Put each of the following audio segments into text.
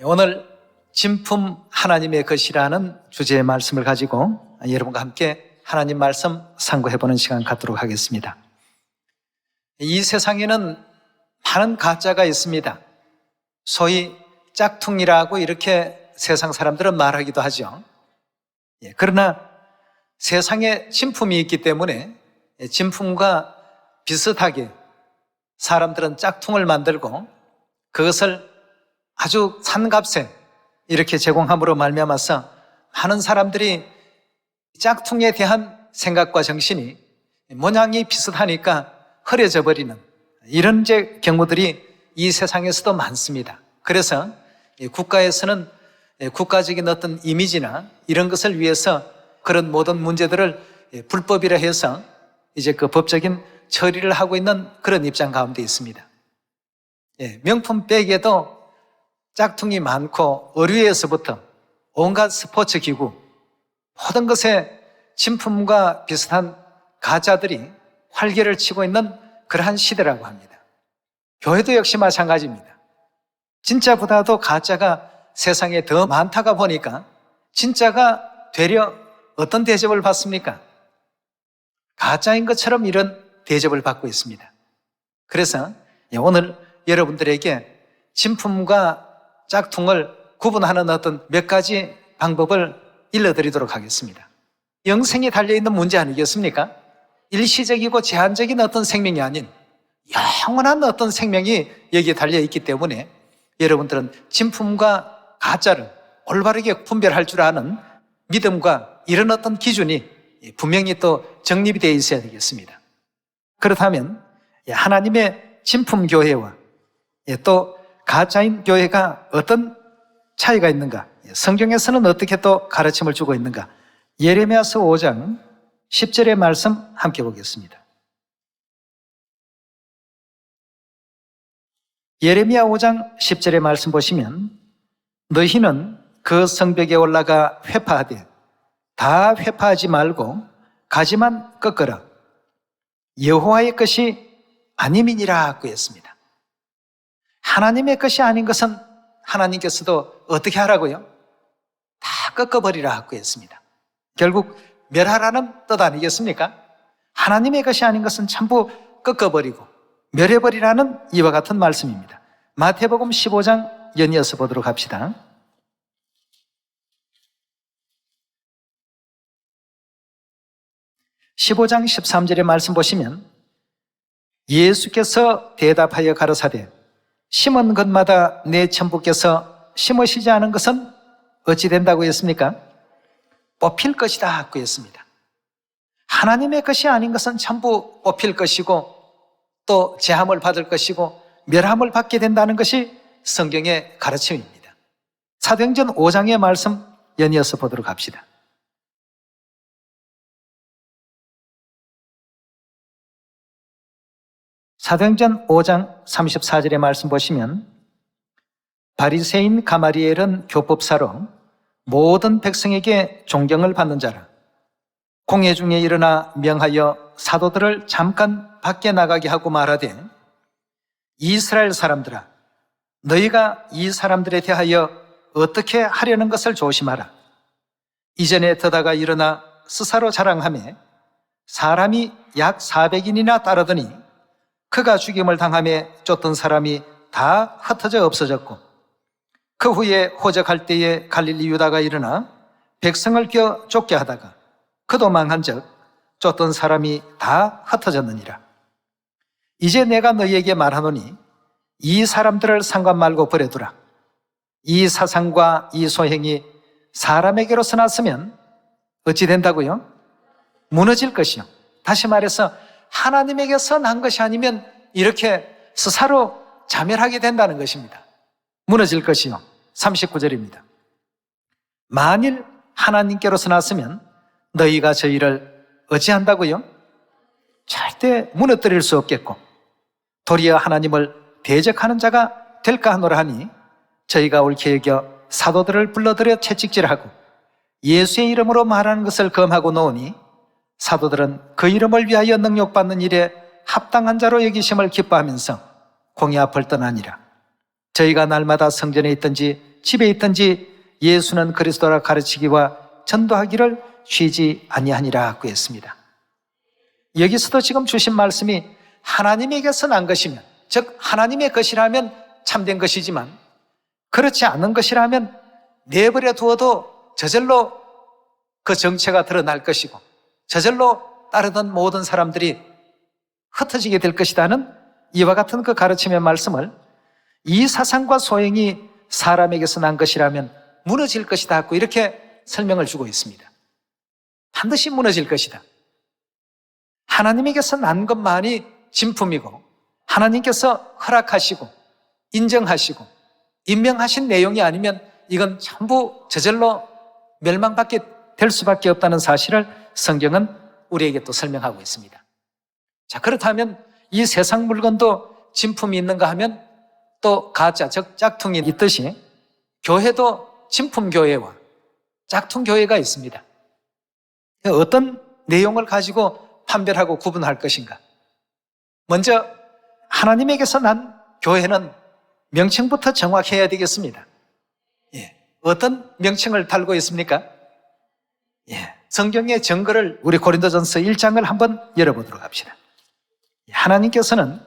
오늘 진품 하나님의 것이라는 주제의 말씀을 가지고 여러분과 함께 하나님 말씀 상고해보는 시간 갖도록 하겠습니다. 이 세상에는 많은 가짜가 있습니다. 소위 짝퉁이라고 이렇게 세상 사람들은 말하기도 하죠. 그러나 세상에 진품이 있기 때문에 진품과 비슷하게 사람들은 짝퉁을 만들고 그것을 아주 싼 값에 이렇게 제공함으로 말미암아서 많은 사람들이 짝퉁에 대한 생각과 정신이 모양이 비슷하니까 흐려져 버리는 이런 경우들이 이 세상에서도 많습니다. 그래서 국가에서는 국가적인 어떤 이미지나 이런 것을 위해서 그런 모든 문제들을 불법이라 해서 이제 그 법적인 처리를 하고 있는 그런 입장 가운데 있습니다. 명품 백에도 짝퉁이 많고 의류에서부터 온갖 스포츠 기구 모든 것에 진품과 비슷한 가짜들이 활개를 치고 있는 그러한 시대라고 합니다. 교회도 역시 마찬가지입니다. 진짜보다도 가짜가 세상에 더 많다가 보니까 진짜가 되려 어떤 대접을 받습니까? 가짜인 것처럼 이런 대접을 받고 있습니다. 그래서 오늘 여러분들에게 진품과 짝퉁을 구분하는 어떤 몇 가지 방법을 일러드리도록 하겠습니다. 영생이 달려있는 문제 아니겠습니까? 일시적이고 제한적인 어떤 생명이 아닌 영원한 어떤 생명이 여기에 달려있기 때문에 여러분들은 진품과 가짜를 올바르게 분별할 줄 아는 믿음과 이런 어떤 기준이 분명히 또 정립이 되어 있어야 되겠습니다. 그렇다면 하나님의 진품 교회와 또 가짜인 교회가 어떤 차이가 있는가? 성경에서는 어떻게 또 가르침을 주고 있는가? 예레미야서 5장 10절의 말씀 함께 보겠습니다. 예레미야 5장 10절의 말씀 보시면 너희는 그 성벽에 올라가 회파하되 다 회파하지 말고 가지만 꺾어라. 여호와의 것이 아님이니라 하고 했습니다. 하나님의 것이 아닌 것은 하나님께서도 어떻게 하라고요? 다 꺾어버리라 하고 했습니다. 결국 멸하라는 뜻 아니겠습니까? 하나님의 것이 아닌 것은 전부 꺾어버리고 멸해버리라는 이와 같은 말씀입니다. 마태복음 15장 연이어서 보도록 합시다. (15장 13절의) 말씀 보시면 예수께서 대답하여 가라사대 심은 것마다 내 천부께서 심으시지 않은 것은 어찌 된다고 했습니까? 뽑힐 것이다 하고 했습니다. 하나님의 것이 아닌 것은 전부 뽑힐 것이고 또 제함을 받을 것이고 멸함을 받게 된다는 것이 성경의 가르침입니다. 사도행전 5장의 말씀 연이어서 보도록 합시다. 사도행전 5장 34절의 말씀 보시면 바리새인 가마리엘은 교법사로 모든 백성에게 존경을 받는 자라. 공회 중에 일어나 명하여 사도들을 잠깐 밖에 나가게 하고 말하되 이스라엘 사람들아 너희가 이 사람들에 대하여 어떻게 하려는 것을 조심하라. 이전에 더다가 일어나 스사로 자랑하며 사람이 약 400인이나 따르더니 그가 죽임을 당하며 쫓던 사람이 다 흩어져 없어졌고 그 후에 호적할 때에 갈릴리 유다가 일어나 백성을 껴 쫓게 하다가 그도 망한즉 쫓던 사람이 다 흩어졌느니라. 이제 내가 너희에게 말하노니 이 사람들을 상관 말고 버려두라. 이 사상과 이 소행이 사람에게로서 났으면 어찌 된다고요? 무너질 것이요. 다시 말해서 하나님에게서 난 것이 아니면 이렇게 스사로 자멸하게 된다는 것입니다. 무너질 것이요. 39절입니다. 만일 하나님께로서 났으면 너희가 저희를 어찌한다고요? 절대 무너뜨릴 수 없겠고 도리어 하나님을 대적하는 자가 될까 하노라 하니 저희가 옳게 여겨 사도들을 불러들여 채찍질하고 예수의 이름으로 말하는 것을 금하고 놓으니 사도들은 그 이름을 위하여 능욕받는 일에 합당한 자로 여기심을 기뻐하면서 공의 앞을 떠나니라. 저희가 날마다 성전에 있든지 집에 있든지 예수는 그리스도라 가르치기와 전도하기를 쉬지 아니하니라고 했습니다. 여기서도 지금 주신 말씀이 하나님에게서 난 것이면, 즉 하나님의 것이라면 참된 것이지만 그렇지 않은 것이라면 내버려 두어도 저절로 그 정체가 드러날 것이고 저절로 따르던 모든 사람들이 흩어지게 될 것이라는 이와 같은 그 가르침의 말씀을 이 사상과 소행이 사람에게서 난 것이라면 무너질 것이다 하고 이렇게 설명을 주고 있습니다. 반드시 무너질 것이다. 하나님에게서 난 것만이 진품이고 하나님께서 허락하시고 인정하시고 임명하신 내용이 아니면 이건 전부 저절로 멸망받게 될 수밖에 없다는 사실을 성경은 우리에게 또 설명하고 있습니다. 자, 그렇다면 이 세상 물건도 진품이 있는가 하면 또 가짜, 즉 짝퉁이 있듯이 교회도 진품 교회와 짝퉁 교회가 있습니다. 어떤 내용을 가지고 판별하고 구분할 것인가? 먼저 하나님에게서 난 교회는 명칭부터 정확해야 되겠습니다. 어떤 명칭을 달고 있습니까? 성경의 증거를 우리 고린도전서 1장을 한번 열어보도록 합시다. 하나님께서는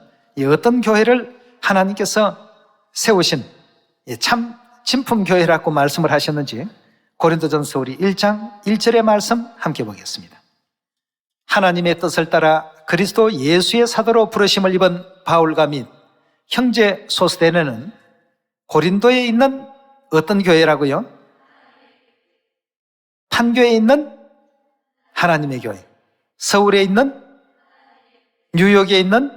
어떤 교회를 하나님께서 세우신 참 진품 교회라고 말씀을 하셨는지 고린도전서 우리 1장 1절의 말씀 함께 보겠습니다. 하나님의 뜻을 따라 그리스도 예수의 사도로 부르심을 입은 바울과 및 형제 소스데네는 고린도에 있는 어떤 교회라고요? 판교에 있는 하나님의 교회, 서울에 있는, 뉴욕에 있는,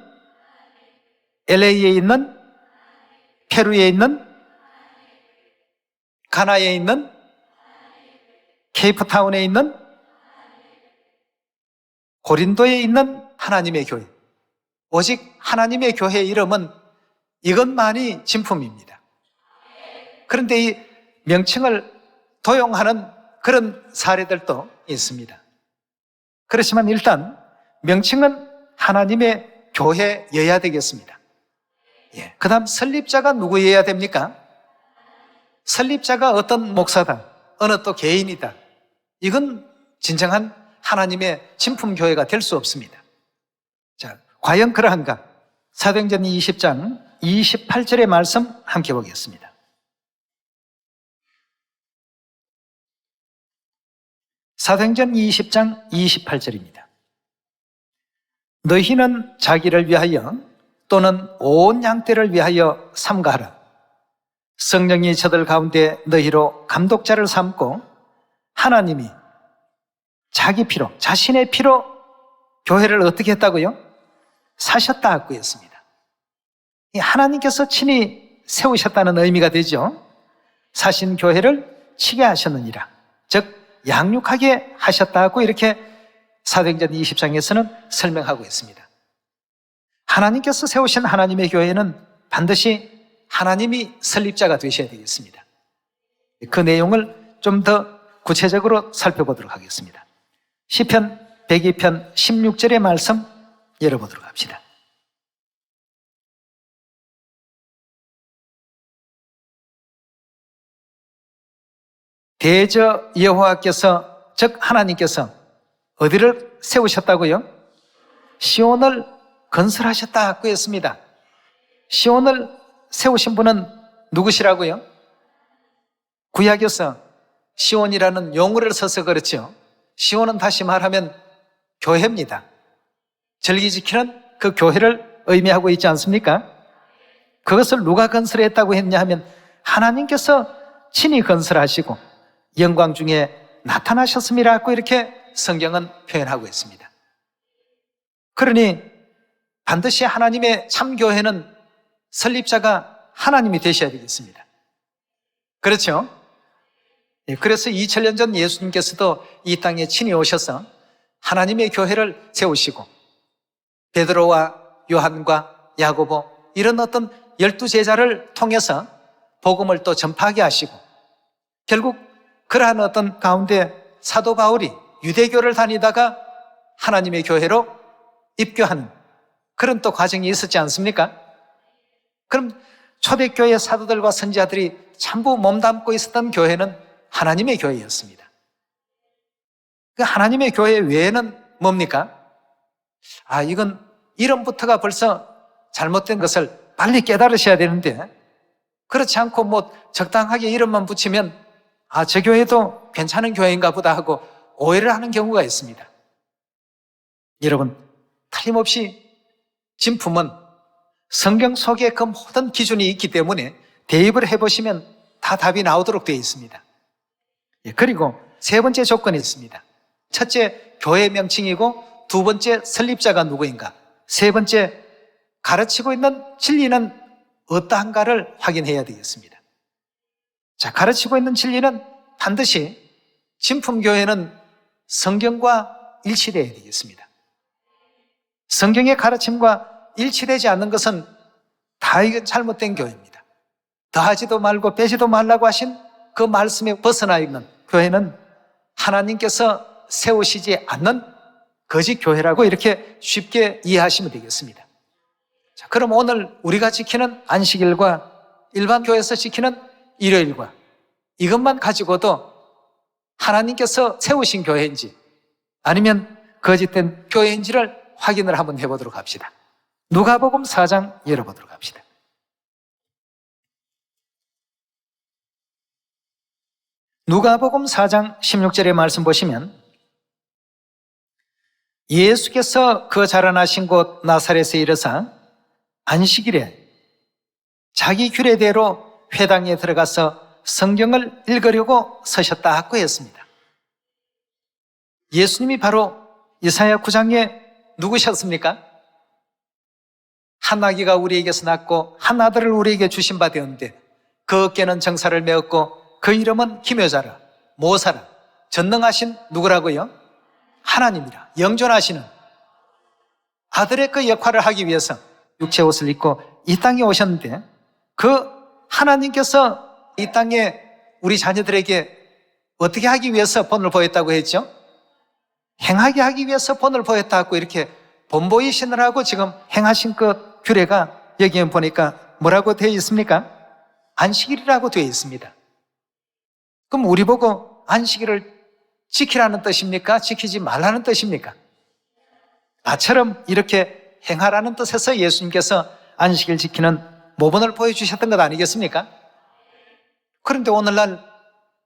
LA에 있는, 페루에 있는, 가나에 있는, 케이프타운에 있는, 고린도에 있는 하나님의 교회. 오직 하나님의 교회의 이름은 이것만이 진품입니다. 그런데 이 명칭을 도용하는 그런 사례들도 있습니다. 그렇지만 일단 명칭은 하나님의 교회여야 되겠습니다. 그 다음 설립자가 누구여야 됩니까? 설립자가 어떤 목사다, 어느 또 개인이다. 이건 진정한 하나님의 진품교회가 될 수 없습니다. 자, 과연 그러한가? 사도행전 20장 28절의 말씀 함께 보겠습니다. 사도행전 20장 28절입니다. 너희는 자기를 위하여 또는 온 양떼를 위하여 삼가하라. 성령이 저들 가운데 너희로 감독자를 삼고 하나님이 자기 피로, 자신의 피로 교회를 어떻게 했다고요? 사셨다고 했습니다. 하나님께서 친히 세우셨다는 의미가 되죠. 사신 교회를 치게 하셨느니라. 즉 양육하게 하셨다고 이렇게 사도행전 20장에서는 설명하고 있습니다. 하나님께서 세우신 하나님의 교회는 반드시 하나님이 설립자가 되셔야 되겠습니다. 그 내용을 좀 더 구체적으로 살펴보도록 하겠습니다. 시편 102편 16절의 말씀 열어보도록 합시다. 대저 여호와께서, 즉 하나님께서 어디를 세우셨다고요? 시온을 건설하셨다고 했습니다. 시온을 세우신 분은 누구시라고요? 구약에서 시온이라는 용어를 써서 그렇죠. 시온은 다시 말하면 교회입니다. 절기 지키는 그 교회를 의미하고 있지 않습니까? 그것을 누가 건설했다고 했냐 하면 하나님께서 친히 건설하시고 영광 중에 나타나셨음이라고 이렇게 성경은 표현하고 있습니다. 그러니 반드시 하나님의 참교회는 설립자가 하나님이 되셔야 되겠습니다. 그렇죠? 그래서 2000년 전 예수님께서도 이 땅에 친히 오셔서 하나님의 교회를 세우시고 베드로와 요한과 야고보 이런 어떤 12제자를 통해서 복음을 또 전파하게 하시고 결국 그러한 어떤 가운데 사도 바울이 유대교를 다니다가 하나님의 교회로 입교하는 그런 또 과정이 있었지 않습니까? 그럼 초대교회 사도들과 선지자들이 전부 몸담고 있었던 교회는 하나님의 교회였습니다. 그 하나님의 교회 외에는 뭡니까? 이건 이름부터가 벌써 잘못된 것을 빨리 깨달으셔야 되는데, 그렇지 않고 적당하게 이름만 붙이면 저 교회도 괜찮은 교회인가 보다 하고 오해를 하는 경우가 있습니다. 여러분, 틀림없이 진품은 성경 속에 그 모든 기준이 있기 때문에 대입을 해보시면 다 답이 나오도록 되어 있습니다. 그리고 세 번째 조건이 있습니다. 첫째, 교회 명칭이고, 두 번째, 설립자가 누구인가, 세 번째, 가르치고 있는 진리는 어떠한가를 확인해야 되겠습니다. 자, 가르치고 있는 진리는 반드시 진품교회는 성경과 일치되어야 되겠습니다. 성경의 가르침과 일치되지 않는 것은 다 이건 잘못된 교회입니다. 더하지도 말고 빼지도 말라고 하신 그 말씀에 벗어나 있는 교회는 하나님께서 세우시지 않는 거짓 교회라고 이렇게 쉽게 이해하시면 되겠습니다. 자, 그럼 오늘 우리가 지키는 안식일과 일반 교회에서 지키는 일요일과 이것만 가지고도 하나님께서 세우신 교회인지 아니면 거짓된 교회인지를 확인을 한번 해보도록 합시다. 누가복음 4장 열어보도록 합시다. 누가복음 4장 16절의 말씀 보시면, 예수께서 그 자라나신 곳 나사렛에 이르사 안식일에 자기 규례대로 회당에 들어가서 성경을 읽으려고 서셨다 하고 했습니다. 예수님이 바로 이사야 9장에 누구셨습니까? 한 아기가 우리에게서 낳고 한 아들을 우리에게 주신 바 되었는데 그 어깨는 정사를 메었고 그 이름은 기묘자라, 모사라, 전능하신 누구라고요? 하나님이라, 영존하시는 아들의 그 역할을 하기 위해서 육체 옷을 입고 이 땅에 오셨는데, 그 하나님께서 이 땅에 우리 자녀들에게 어떻게 하기 위해서 본을 보였다고 했죠? 행하게 하기 위해서 본을 보였다고 이렇게 본보이시느라고 지금 행하신 그 규례가 여기에 보니까 뭐라고 되어 있습니까? 안식일이라고 되어 있습니다. 그럼 우리 보고 안식일을 지키라는 뜻입니까? 지키지 말라는 뜻입니까? 나처럼 이렇게 행하라는 뜻에서 예수님께서 안식일 지키는 모본을 보여주셨던 것 아니겠습니까? 그런데 오늘날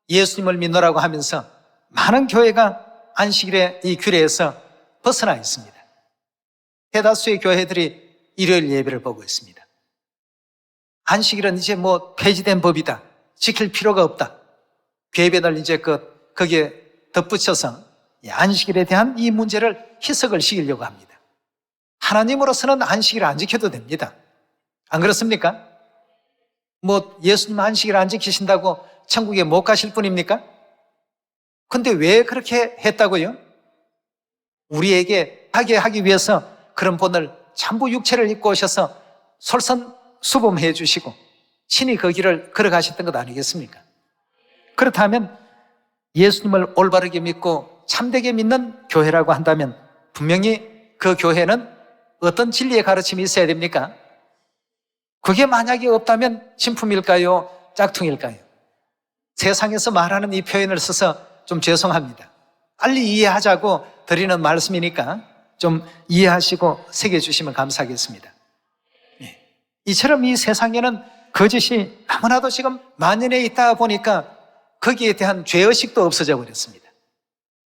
예수님을 믿노라고 하면서 많은 교회가 안식일의 이 규례에서 벗어나 있습니다. 대다수의 교회들이 일요일 예배를 보고 있습니다. 안식일은 이제 폐지된 법이다, 지킬 필요가 없다, 궤변을 이제 거기에 덧붙여서 안식일에 대한 이 문제를 희석을 시키려고 합니다. 하나님으로서는 안식일을 안 지켜도 됩니다. 안 그렇습니까? 예수님 안식일 안 지키신다고 천국에 못 가실 분입니까? 근데 왜 그렇게 했다고요? 우리에게 하게 하기 위해서 그런 본을 전부 육체를 입고 오셔서 솔선수범해 주시고 친히 그 길을 걸어가셨던 것 아니겠습니까? 그렇다면 예수님을 올바르게 믿고 참되게 믿는 교회라고 한다면 분명히 그 교회는 어떤 진리의 가르침이 있어야 됩니까? 그게 만약에 없다면 진품일까요? 짝퉁일까요? 세상에서 말하는 이 표현을 써서 좀 죄송합니다. 빨리 이해하자고 드리는 말씀이니까 좀 이해하시고 새겨주시면 감사하겠습니다. 이처럼 이 세상에는 거짓이 너무나도 지금 만연해 있다 보니까 거기에 대한 죄의식도 없어져 버렸습니다.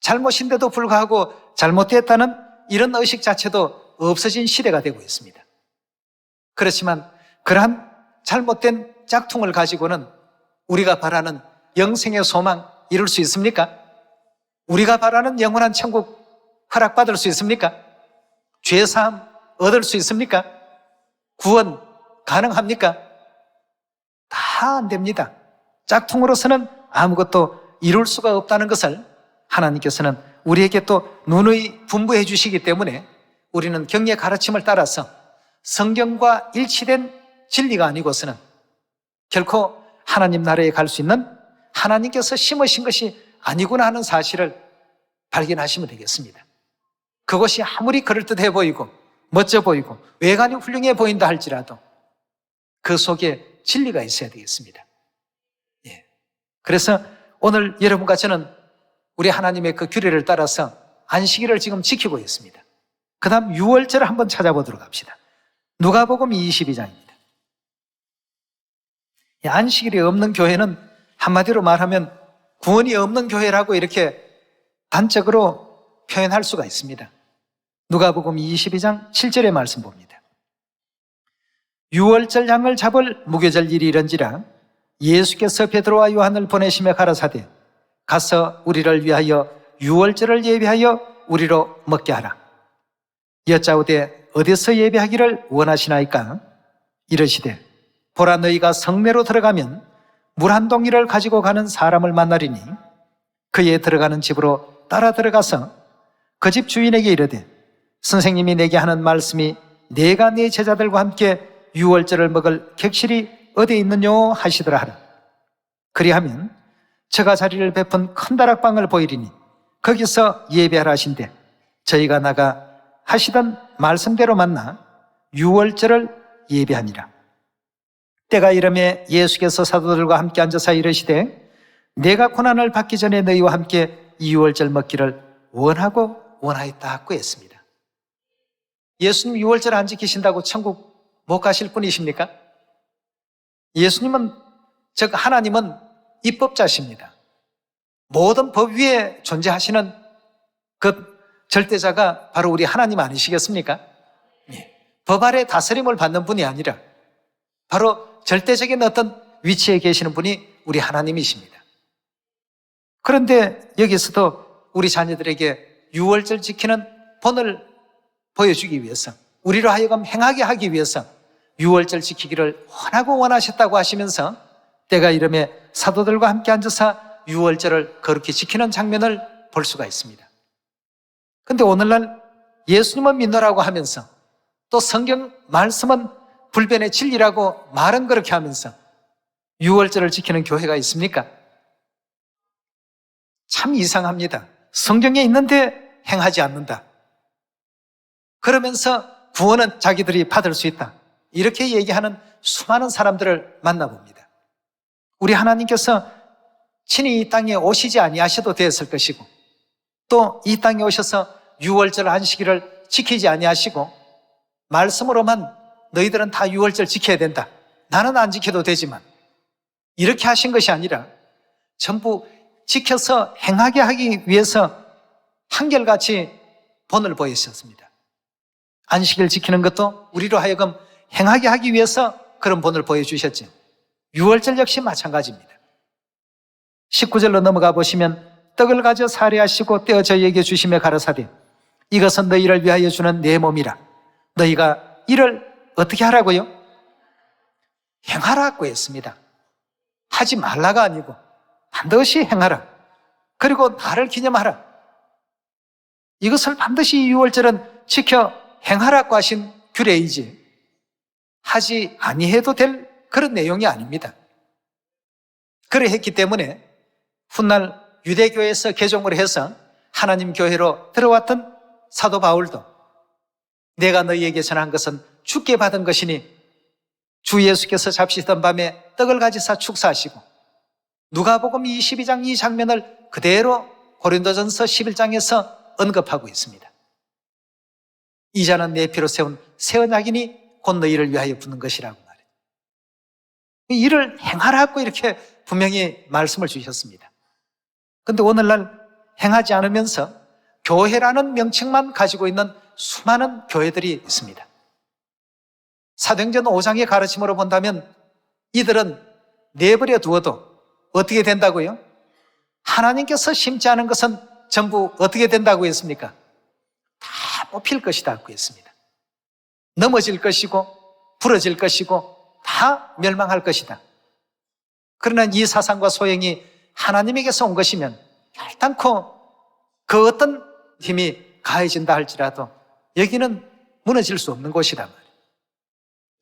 잘못인데도 불구하고 잘못됐다는 이런 의식 자체도 없어진 시대가 되고 있습니다. 그렇지만 그러한 잘못된 짝퉁을 가지고는 우리가 바라는 영생의 소망 이룰 수 있습니까? 우리가 바라는 영원한 천국 허락받을 수 있습니까? 죄사함 얻을 수 있습니까? 구원 가능합니까? 다 안 됩니다. 짝퉁으로서는 아무것도 이룰 수가 없다는 것을 하나님께서는 우리에게 또 누누이 분부해 주시기 때문에 우리는 경의 가르침을 따라서 성경과 일치된 진리가 아니고서는 결코 하나님 나라에 갈 수 있는 하나님께서 심으신 것이 아니구나 하는 사실을 발견하시면 되겠습니다. 그것이 아무리 그럴듯해 보이고 멋져 보이고 외관이 훌륭해 보인다 할지라도 그 속에 진리가 있어야 되겠습니다. 예. 그래서 오늘 여러분과 저는 우리 하나님의 그 규례를 따라서 안식일을 지금 지키고 있습니다. 그 다음 6월절을 한번 찾아보도록 합시다. 누가복음 22장입니다. 안식일이 없는 교회는 한마디로 말하면 구원이 없는 교회라고 이렇게 단적으로 표현할 수가 있습니다. 누가복음 22장 7절의 말씀 봅니다. 6월절 양을 잡을 무교절 일이 이런지라 예수께서 베드로와 요한을 보내시며 가라사대 가서 우리를 위하여 6월절을 예비하여 우리로 먹게 하라. 여짜오되 어디서 예배하기를 원하시나이까? 이르시되 보라 너희가 성내로 들어가면 물 한 동이를 가지고 가는 사람을 만나리니 그의 들어가는 집으로 따라 들어가서 그 집 주인에게 이르되 선생님이 내게 하는 말씀이 내가 네 제자들과 함께 6월절을 먹을 객실이 어디에 있느뇨 하시더라 하라. 그리하면 저가 자리를 베푼 큰 다락방을 보이리니 거기서 예배하라 하신대 저희가 나가 하시던 말씀대로 만나 6월절을 예배하니라. 때가 이르매 예수께서 사도들과 함께 앉아서 이르시되 내가 고난을 받기 전에 너희와 함께 6월절 먹기를 원하였다고 했습니다. 예수님 6월절 안 지키신다고 천국 못 가실 분이십니까? 예수님은, 즉 하나님은 입법자십니다. 모든 법 위에 존재하시는 그 절대자가 바로 우리 하나님 아니시겠습니까? 예. 법 아래 다스림을 받는 분이 아니라 바로 절대적인 어떤 위치에 계시는 분이 우리 하나님이십니다. 그런데 여기서도 우리 자녀들에게 6월절 지키는 본을 보여주기 위해서, 우리로 하여금 행하게 하기 위해서 6월절 지키기를 원하셨다고 하시면서 때가 이르매 사도들과 함께 앉아서 6월절을 거룩히 지키는 장면을 볼 수가 있습니다. 그런데 오늘날 예수님은 믿노라고 하면서 또 성경 말씀은 불변의 진리라고 말은 그렇게 하면서 6월절을 지키는 교회가 있습니까? 참 이상합니다. 성경에 있는데 행하지 않는다. 그러면서 구원은 자기들이 받을 수 있다. 이렇게 얘기하는 수많은 사람들을 만나봅니다. 우리 하나님께서 친히 이 땅에 오시지 아니하셔도 되었을 것이고 또 이 땅에 오셔서 6월절 안식일을 지키지 아니하시고 말씀으로만 너희들은 다 6월절 지켜야 된다. 나는 안 지켜도 되지만 이렇게 하신 것이 아니라 전부 지켜서 행하게 하기 위해서 한결같이 본을 보이셨습니다. 안식일 지키는 것도 우리로 하여금 행하게 하기 위해서 그런 본을 보여주셨죠. 6월절 역시 마찬가지입니다. 19절로 넘어가 보시면 떡을 가져 사례하시고 떼어 저희에게 주시며 가라사대 이것은 너희를 위하여 주는 내 몸이라. 너희가 이를 어떻게 하라고요? 행하라고 했습니다. 하지 말라가 아니고 반드시 행하라. 그리고 나를 기념하라. 이것을 반드시 6월절은 지켜 행하라고 하신 규례이지 하지 아니해도 될 그런 내용이 아닙니다. 그래 했기 때문에 훗날 유대교에서 개종을 해서 하나님 교회로 들어왔던 사도 바울도 내가 너희에게 전한 것은 주께 받은 것이니 주 예수께서 잡시던 밤에 떡을 가지사 축사하시고 누가복음 22장 이 장면을 그대로 고린도전서 11장에서 언급하고 있습니다. 이 잔은 내 피로 세운 새 언약이니 곧 너희를 위하여 붓는 것이라고 말해요. 이를 행하라고 이렇게 분명히 말씀을 주셨습니다. 그런데 오늘날 행하지 않으면서 교회라는 명칭만 가지고 있는 수많은 교회들이 있습니다. 사도행전 5장의 가르침으로 본다면 이들은 내버려 두어도 어떻게 된다고요? 하나님께서 심지 않은 것은 전부 어떻게 된다고 했습니까? 다 뽑힐 것이라고 했습니다. 넘어질 것이고 부러질 것이고 다 멸망할 것이다. 그러나 이 사상과 소행이 하나님에게서 온 것이면 결단코 그 어떤 힘이 가해진다 할지라도 여기는 무너질 수 없는 곳이란 말이에요.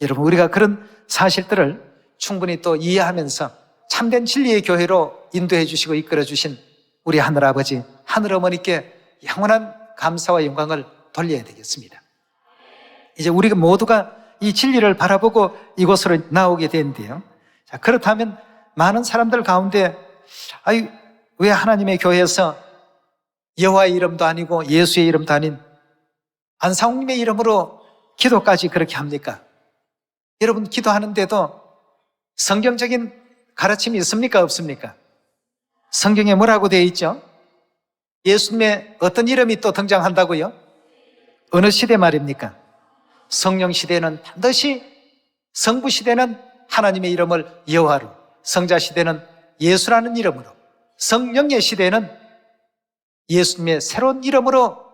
여러분, 우리가 그런 사실들을 충분히 또 이해하면서 참된 진리의 교회로 인도해 주시고 이끌어 주신 우리 하늘아버지, 하늘어머니께 영원한 감사와 영광을 돌려야 되겠습니다. 이제 우리가 모두가 이 진리를 바라보고 이곳으로 나오게 되는데요. 자, 그렇다면 많은 사람들 가운데 아유, 왜 하나님의 교회에서 여호와의 이름도 아니고 예수의 이름도 아닌 안상홍님의 이름으로 기도까지 그렇게 합니까? 여러분, 기도하는데도 성경적인 가르침이 있습니까? 없습니까? 성경에 뭐라고 되어 있죠? 예수님의 어떤 이름이 또 등장한다고요? 어느 시대 말입니까? 성령 시대는 반드시, 성부 시대는 하나님의 이름을 여호와로, 성자 시대는 예수라는 이름으로, 성령의 시대는 예수님의 새로운 이름으로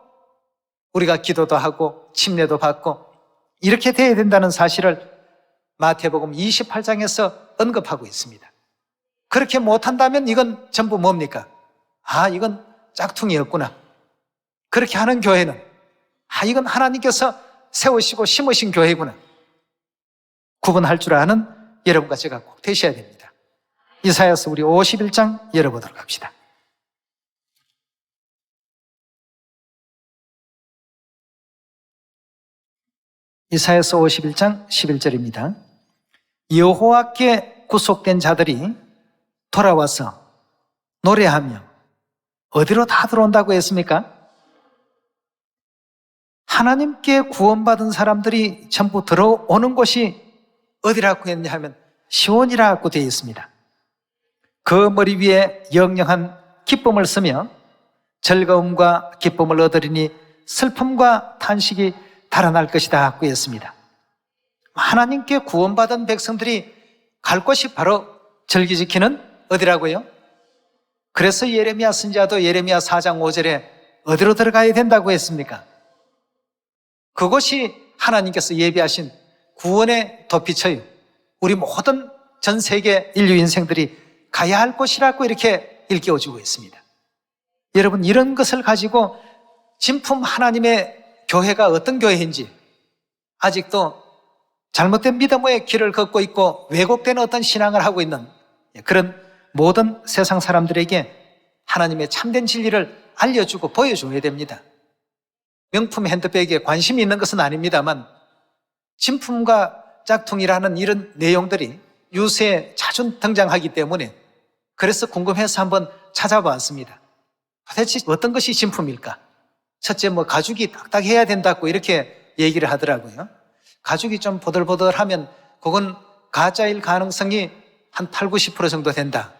우리가 기도도 하고 침례도 받고 이렇게 돼야 된다는 사실을 마태복음 28장에서 언급하고 있습니다. 그렇게 못한다면 이건 전부 뭡니까? 아, 이건 짝퉁이었구나. 그렇게 하는 교회는 이건 하나님께서 세우시고 심으신 교회구나. 구분할 줄 아는 여러분과 제가 꼭 되셔야 됩니다. 이사야서 우리 51장 열어보도록 합시다. 이사야서 51장 11절입니다. 여호와께 구속된 자들이 돌아와서 노래하며 어디로 다 들어온다고 했습니까? 하나님께 구원받은 사람들이 전부 들어오는 곳이 어디라고 했냐 하면 시온이라고 되어 있습니다. 그 머리 위에 영영한 기쁨을 쓰며 즐거움과 기쁨을 얻으리니 슬픔과 탄식이 달아날 것이다 하고 했습니다. 하나님께 구원받은 백성들이 갈 곳이 바로 절기 지키는 어디라고요? 그래서 예레미야 선지자도 예레미야 4장 5절에 어디로 들어가야 된다고 했습니까? 그곳이 하나님께서 예비하신 구원의 도피처요, 우리 모든 전 세계 인류 인생들이 가야 할 곳이라고 이렇게 일깨워주고 있습니다. 여러분, 이런 것을 가지고 진품 하나님의 교회가 어떤 교회인지 아직도 잘못된 믿음의 길을 걷고 있고 왜곡된 어떤 신앙을 하고 있는 그런 모든 세상 사람들에게 하나님의 참된 진리를 알려주고 보여줘야 됩니다. 명품 핸드백에 관심이 있는 것은 아닙니다만 진품과 짝퉁이라는 이런 내용들이 유세에 자주 등장하기 때문에 그래서 궁금해서 한번 찾아봤습니다. 도대체 어떤 것이 진품일까? 첫째, 가죽이 딱딱해야 된다고 이렇게 얘기를 하더라고요. 가죽이 좀 보들보들하면 그건 가짜일 가능성이 한 8, 90% 정도 된다.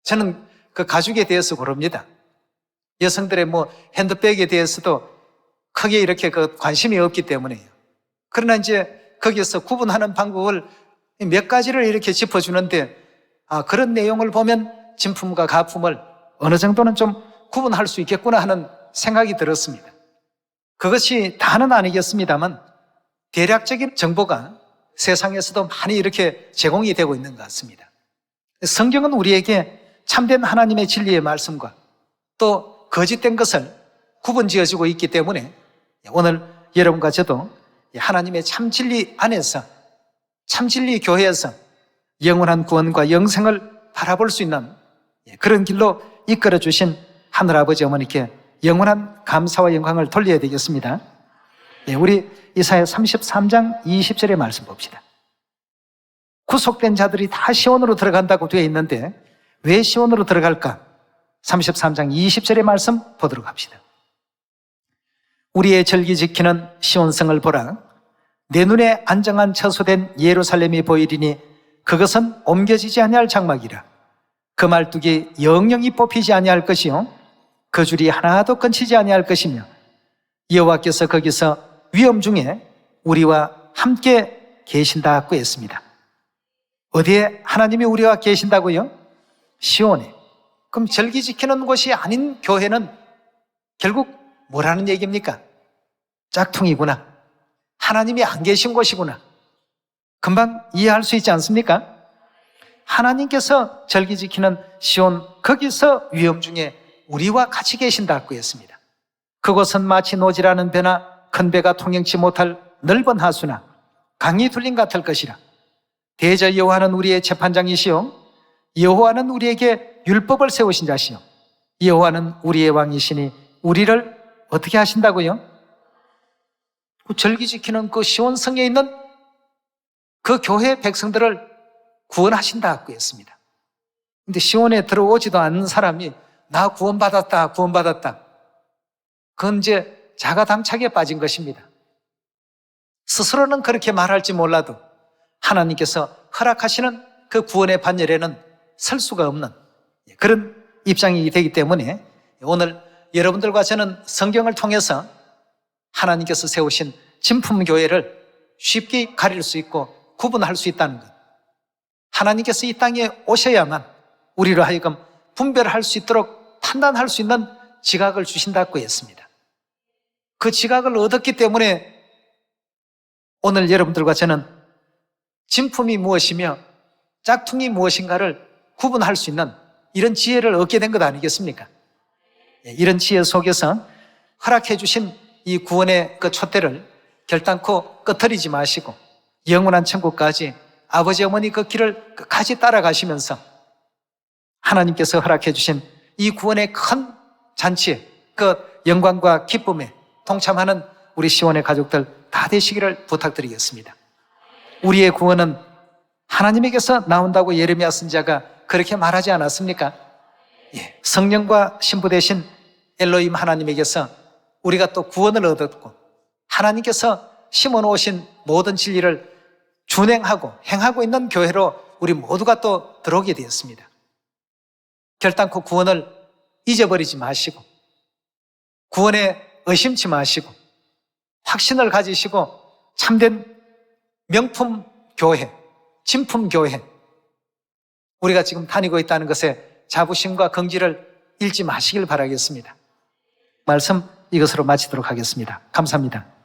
저는 그 가죽에 대해서 고릅니다. 여성들의 핸드백에 대해서도 크게 이렇게 관심이 없기 때문에요. 그러나 이제 거기에서 구분하는 방법을 몇 가지를 이렇게 짚어주는데 그런 내용을 보면 진품과 가품을 어느 정도는 좀 구분할 수 있겠구나 하는 생각이 들었습니다. 그것이 다는 아니겠습니다만 대략적인 정보가 세상에서도 많이 이렇게 제공이 되고 있는 것 같습니다. 성경은 우리에게 참된 하나님의 진리의 말씀과 또 거짓된 것을 구분지어주고 있기 때문에 오늘 여러분과 저도 하나님의 참 진리 안에서 참 진리 교회에서 영원한 구원과 영생을 바라볼 수 있는 그런 길로 이끌어 주신 하늘아버지 어머니께 영원한 감사와 영광을 돌려야 되겠습니다. 우리 이사야 33장 20절의 말씀 봅시다. 구속된 자들이 다 시온으로 들어간다고 되어 있는데 왜 시온으로 들어갈까? 33장 20절의 말씀 보도록 합시다. 우리의 절기 지키는 시온성을 보라. 내 눈에 안정한 처소된 예루살렘이 보이리니 그것은 옮겨지지 아니할 장막이라. 그 말뚝이 영영이 뽑히지 아니할 것이요 그 줄이 하나도 끊치지 아니할 것이며 여호와께서 거기서 위험 중에 우리와 함께 계신다고 했습니다. 어디에 하나님이 우리와 계신다고요? 시온에. 그럼 절기 지키는 곳이 아닌 교회는 결국 뭐라는 얘기입니까? 짝퉁이구나. 하나님이 안 계신 곳이구나. 금방 이해할 수 있지 않습니까? 하나님께서 절기 지키는 시온, 거기서 위험 중에 우리와 같이 계신다고 했습니다. 그곳은 마치 노지라는 배나 큰 배가 통행치 못할 넓은 하수나 강이 둘린 같을 것이라. 대저 여호와는 우리의 재판장이시요 여호와는 우리에게 율법을 세우신 자시요 여호와는 우리의 왕이시니 우리를 어떻게 하신다고요? 그 절기 지키는 그 시온성에 있는 그 교회 백성들을 구원하신다고 했습니다. 근데 시온에 들어오지도 않는 사람이 나 구원받았다, 구원받았다. 그건 이제 자가당착에 빠진 것입니다. 스스로는 그렇게 말할지 몰라도 하나님께서 허락하시는 그 구원의 반열에는 설 수가 없는 그런 입장이 되기 때문에 오늘 여러분들과 저는 성경을 통해서 하나님께서 세우신 진품교회를 쉽게 가릴 수 있고 구분할 수 있다는 것. 하나님께서 이 땅에 오셔야만 우리로 하여금 분별할 수 있도록 판단할 수 있는 지각을 주신다고 했습니다. 그 지각을 얻었기 때문에 오늘 여러분들과 저는 진품이 무엇이며 짝퉁이 무엇인가를 구분할 수 있는 이런 지혜를 얻게 된 것 아니겠습니까? 이런 지혜 속에서 허락해 주신 이 구원의 그 촛대를 결단코 끄트리지 마시고 영원한 천국까지 아버지 어머니 그 길을 끝까지 따라가시면서 하나님께서 허락해 주신 이 구원의 큰 잔치에 그 영광과 기쁨에 동참하는 우리 시온의 가족들 다 되시기를 부탁드리겠습니다. 우리의 구원은 하나님에게서 나온다고 예레미야 선지자가 그렇게 말하지 않았습니까? 예, 성령과 신부 되신 엘로힘 하나님에게서 우리가 또 구원을 얻었고 하나님께서 심어놓으신 모든 진리를 준행하고 행하고 있는 교회로 우리 모두가 또 들어오게 되었습니다. 결단코 구원을 잊어버리지 마시고 구원에 의심치 마시고 확신을 가지시고 참된 명품 교회, 진품 교회 우리가 지금 다니고 있다는 것에 자부심과 긍지를 잃지 마시길 바라겠습니다. 말씀 이것으로 마치도록 하겠습니다. 감사합니다.